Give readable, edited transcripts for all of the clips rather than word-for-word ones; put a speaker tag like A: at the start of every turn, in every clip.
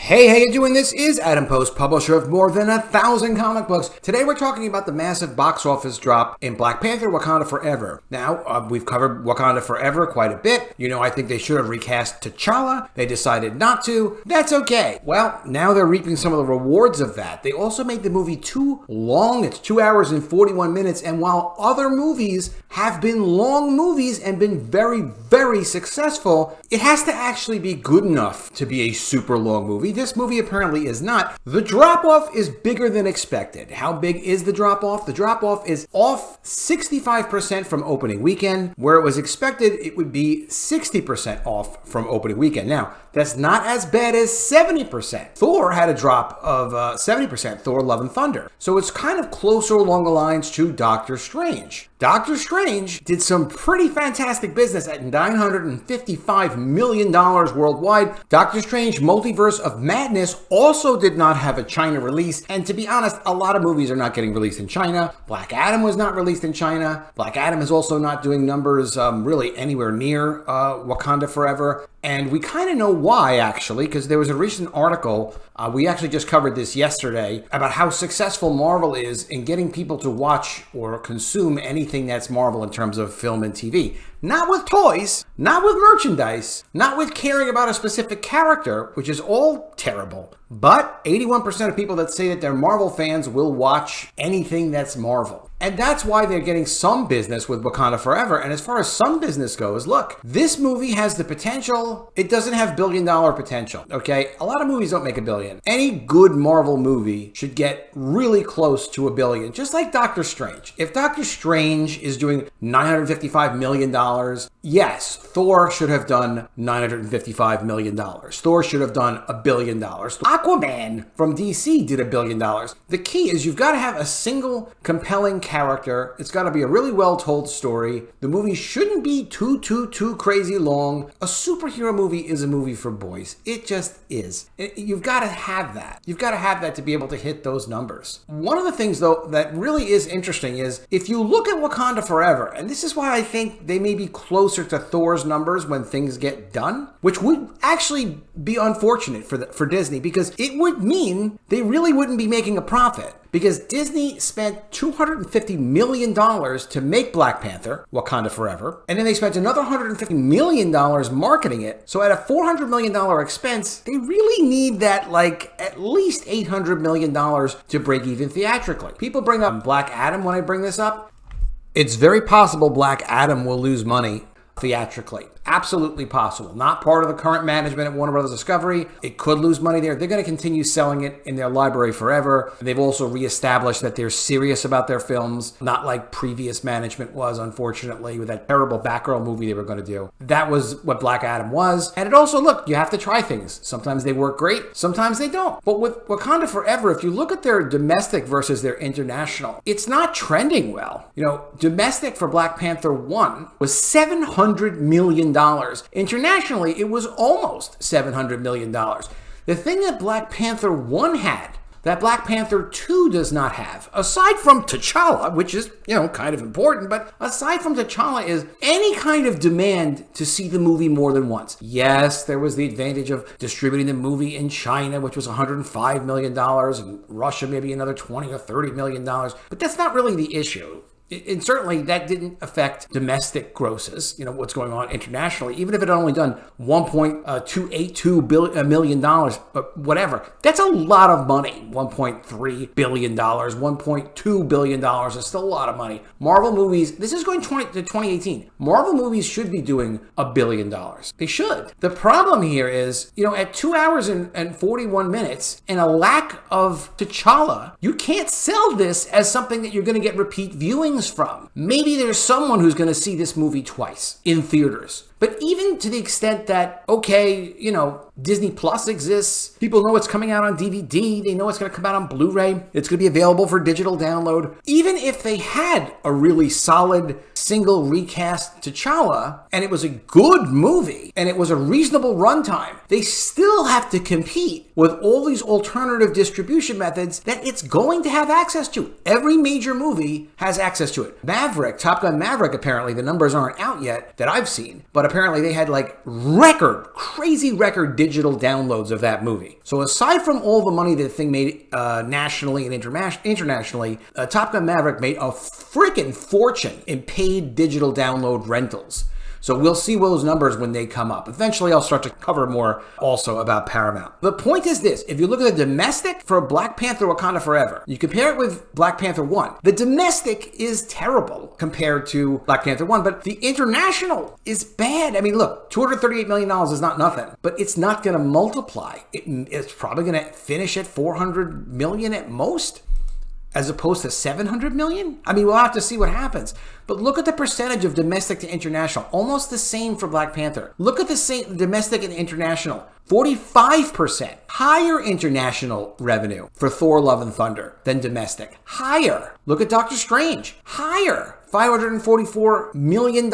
A: Hey, how you doing? This is Adam Post, publisher of more than 1,000 comic books. Today we're talking about the massive box office drop in Black Panther, Wakanda Forever. Now, we've covered Wakanda Forever quite a bit. You know, I think they should have recast T'Challa. They decided not to. That's okay. Well, now they're reaping some of the rewards of that. They also made the movie too long. It's 2 hours and 41 minutes. And while other movies have been long movies and been very, very successful, it has to actually be good enough to be a super long movie. This movie apparently is not. The drop-off is bigger than expected. How big is the drop-off? The drop-off is off 65% from opening weekend, where it was expected it would be 60% off from opening weekend. Now, that's not as bad as 70%. Thor had a drop of 70%, Thor Love and Thunder. So it's kind of closer along the lines to Doctor Strange. Doctor Strange did some pretty fantastic business at $955 million worldwide. Doctor Strange Multiverse of Madness also did not have a China release. And to be honest, a lot of movies are not getting released in China. Black Adam was not released in China. Black Adam is also not doing numbers really anywhere near Wakanda Forever. And we kind of know why, actually, because there was a recent article, we actually just covered this yesterday, about how successful Marvel is in getting people to watch or consume anything that's Marvel in terms of film and TV. Not with toys, not with merchandise, not with caring about a specific character, which is all terrible. But 81% of people that say that they're Marvel fans will watch anything that's Marvel. And that's why they're getting some business with Wakanda Forever. And as far as some business goes, look, this movie has the potential. It doesn't have billion-dollar potential, okay? A lot of movies don't make $1 billion. Any good Marvel movie should get really close to $1 billion, just like Doctor Strange. If Doctor Strange is doing $955 million, yes, Thor should have done $955 million. Thor should have done $1 billion. Aquaman from DC did $1 billion. The key is you've got to have a single compelling character. It's got to be a really well-told story. The movie shouldn't be too crazy long. A superhero movie is a movie for boys. It just is. You've got to have that. You've got to have that to be able to hit those numbers. One of the things, though, that really is interesting is if you look at Wakanda Forever, and this is why I think they may be closer to Thor's numbers when things get done, which would actually be unfortunate for Disney, because it would mean they really wouldn't be making a profit. Because Disney spent $250 million to make Black Panther, Wakanda Forever, and then they spent another $150 million marketing it. So at a $400 million expense, they really need that at least $800 million to break even theatrically. People bring up Black Adam when I bring this up. It's very possible Black Adam will lose money theatrically. Absolutely possible. Not part of the current management at Warner Brothers Discovery. It could lose money there. They're going to continue selling it in their library forever. They've also reestablished that they're serious about their films, not like previous management was, unfortunately, with that terrible Batgirl movie they were going to do. That was what Black Adam was. And it also, look, you have to try things. Sometimes they work great. Sometimes they don't. But with Wakanda Forever, if you look at their domestic versus their international, it's not trending well. You know, domestic for Black Panther 1 was $700 million. Internationally, it was almost $700 million. The thing that Black Panther 1 had, that Black Panther 2 does not have, aside from T'Challa, which is, kind of important, but aside from T'Challa is any kind of demand to see the movie more than once. Yes, there was the advantage of distributing the movie in China, which was $105 million, and Russia maybe another $20 or $30 million, but that's not really the issue. And certainly that didn't affect domestic grosses, what's going on internationally, even if it had only done $1.282 million, but whatever. That's a lot of money. $1.3 billion, $1.2 billion is still a lot of money. Marvel movies, this is going to 2018. Marvel movies should be doing $1 billion. They should. The problem here is, at 2 hours and 41 minutes and a lack of T'Challa, you can't sell this as something that you're going to get repeat viewing from. Maybe there's someone who's going to see this movie twice in theaters. But even to the extent that, okay, Disney Plus exists, people know it's coming out on DVD, they know it's going to come out on Blu-ray, it's going to be available for digital download. Even if they had a really solid single recast T'Challa, and it was a good movie, and it was a reasonable runtime, they still have to compete with all these alternative distribution methods that it's going to have access to. Every major movie has access to it. Top Gun Maverick, apparently, the numbers aren't out yet that I've seen, but apparently they had like crazy record digital downloads of that movie. So aside from all the money that the thing made nationally and internationally, Top Gun Maverick made a freaking fortune in paid digital download rentals. So we'll see those numbers when they come up. Eventually, I'll start to cover more also about Paramount. The point is this. If you look at the domestic for Black Panther Wakanda Forever, you compare it with Black Panther 1. The domestic is terrible compared to Black Panther 1, but the international is bad. I mean, look, $238 million is not nothing, but it's not going to multiply. It's probably going to finish at $400 million at most, as opposed to $700 million? I mean, we'll have to see what happens. But look at the percentage of domestic to international. Almost the same for Black Panther. Look at the same domestic and international. 45% higher international revenue for Thor Love and Thunder than domestic. Higher. Look at Doctor Strange. Higher. $544 million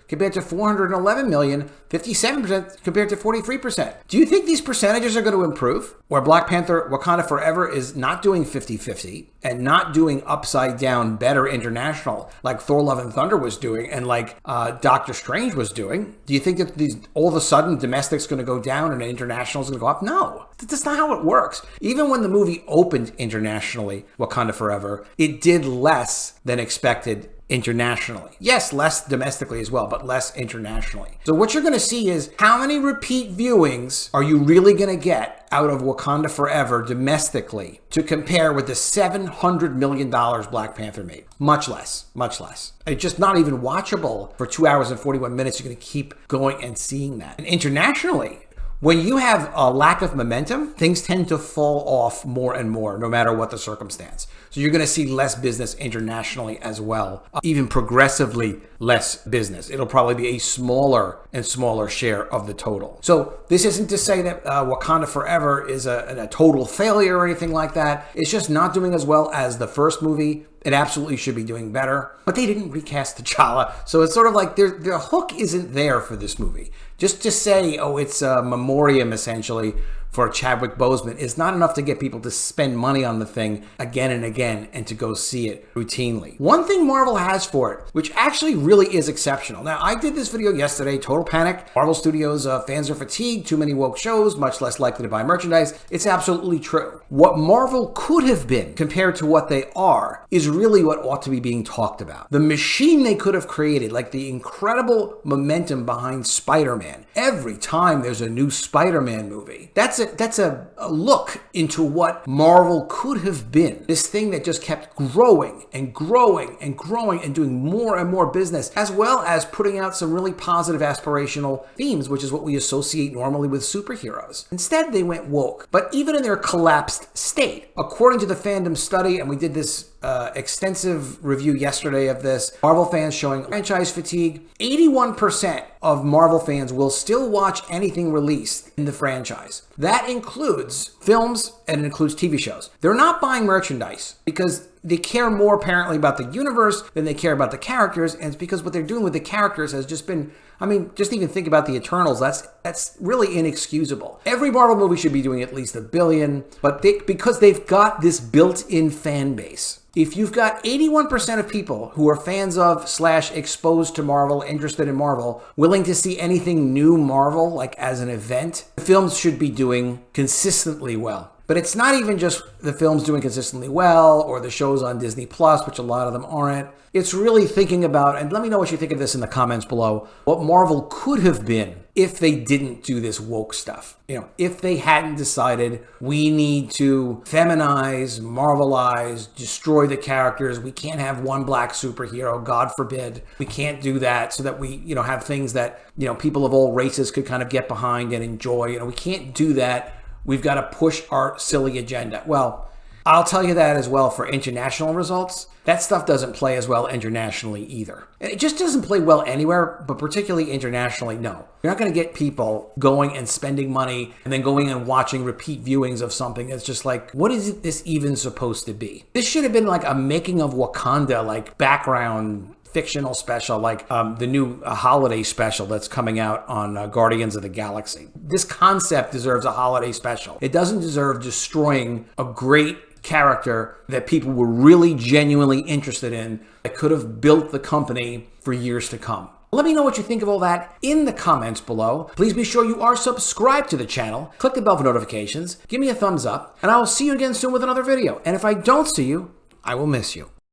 A: compared to $411 million, 57% compared to 43%. Do you think these percentages are going to improve? Where Black Panther Wakanda Forever is not doing 50-50 and not doing upside down better international like Thor Love and Thunder was doing and like Doctor Strange was doing? Do you think that these all of a sudden domestic's going to go down and international is going to go up? No. That's not how it works. Even when the movie opened internationally, Wakanda Forever, it did less than expected internationally. Yes, less domestically as well, but less internationally. So what you're going to see is how many repeat viewings are you really going to get out of Wakanda Forever domestically to compare with the $700 million Black Panther made? Much less, much less. It's just not even watchable for 2 hours and 41 minutes. You're going to keep going and seeing that. And internationally, when you have a lack of momentum, things tend to fall off more and more, no matter what the circumstance. So you're going to see less business internationally as well, even progressively less business. It'll probably be a smaller and smaller share of the total. So this isn't to say that Wakanda Forever is a total failure or anything like that. It's just not doing as well as the first movie. It absolutely should be doing better, but they didn't recast T'Challa. So it's sort of like the hook isn't there for this movie. Just to say, oh, it's a memoriam essentially for Chadwick Boseman is not enough to get people to spend money on the thing again and again and to go see it routinely. One thing Marvel has for it, which actually really is exceptional. Now, I did this video yesterday, Total Panic. Marvel Studios fans are fatigued, too many woke shows, much less likely to buy merchandise. It's absolutely true. What Marvel could have been compared to what they are is really what ought to be being talked about. The machine they could have created, like the incredible momentum behind Spider-Man. Every time there's a new Spider-Man movie, that's a look into what Marvel could have been. This thing that just kept growing and growing and growing and doing more and more business, as well as putting out some really positive aspirational themes, which is what we associate normally with superheroes. Instead, they went woke. But even in their collapsed state, according to the fandom study, and we did this extensive review yesterday of this, Marvel fans showing franchise fatigue, 81% of Marvel fans will still watch anything released in the franchise. That includes films and it includes TV shows. They're not buying merchandise because they care more apparently about the universe than they care about the characters, and it's because what they're doing with the characters has just been, I mean, just even think about the Eternals. That's really inexcusable. Every Marvel movie should be doing at least $1 billion, but because they've got this built-in fan base. If you've got 81% of people who are fans of / exposed to Marvel, interested in Marvel, willing to see anything new Marvel, like as an event, the films should be doing consistently well. But it's not even just the films doing consistently well or the shows on Disney Plus, which a lot of them aren't. It's really thinking about, and let me know what you think of this in the comments below, what Marvel could have been if they didn't do this woke stuff. You know, if they hadn't decided we need to feminize, Marvelize, destroy the characters. We can't have one black superhero, God forbid. We can't do that so that we, have things that, people of all races could kind of get behind and enjoy. We can't do that. We've got to push our silly agenda. Well, I'll tell you that as well for international results. That stuff doesn't play as well internationally either. It just doesn't play well anywhere, but particularly internationally, no. You're not going to get people going and spending money and then going and watching repeat viewings of something that's just like, what is this even supposed to be? This should have been like a making of Wakanda, like background fictional special, like the new holiday special that's coming out on Guardians of the Galaxy. This concept deserves a holiday special. It doesn't deserve destroying a great character that people were really genuinely interested in that could have built the company for years to come. Let me know what you think of all that in the comments below. Please be sure you are subscribed to the channel. Click the bell for notifications. Give me a thumbs up. And I will see you again soon with another video. And if I don't see you, I will miss you.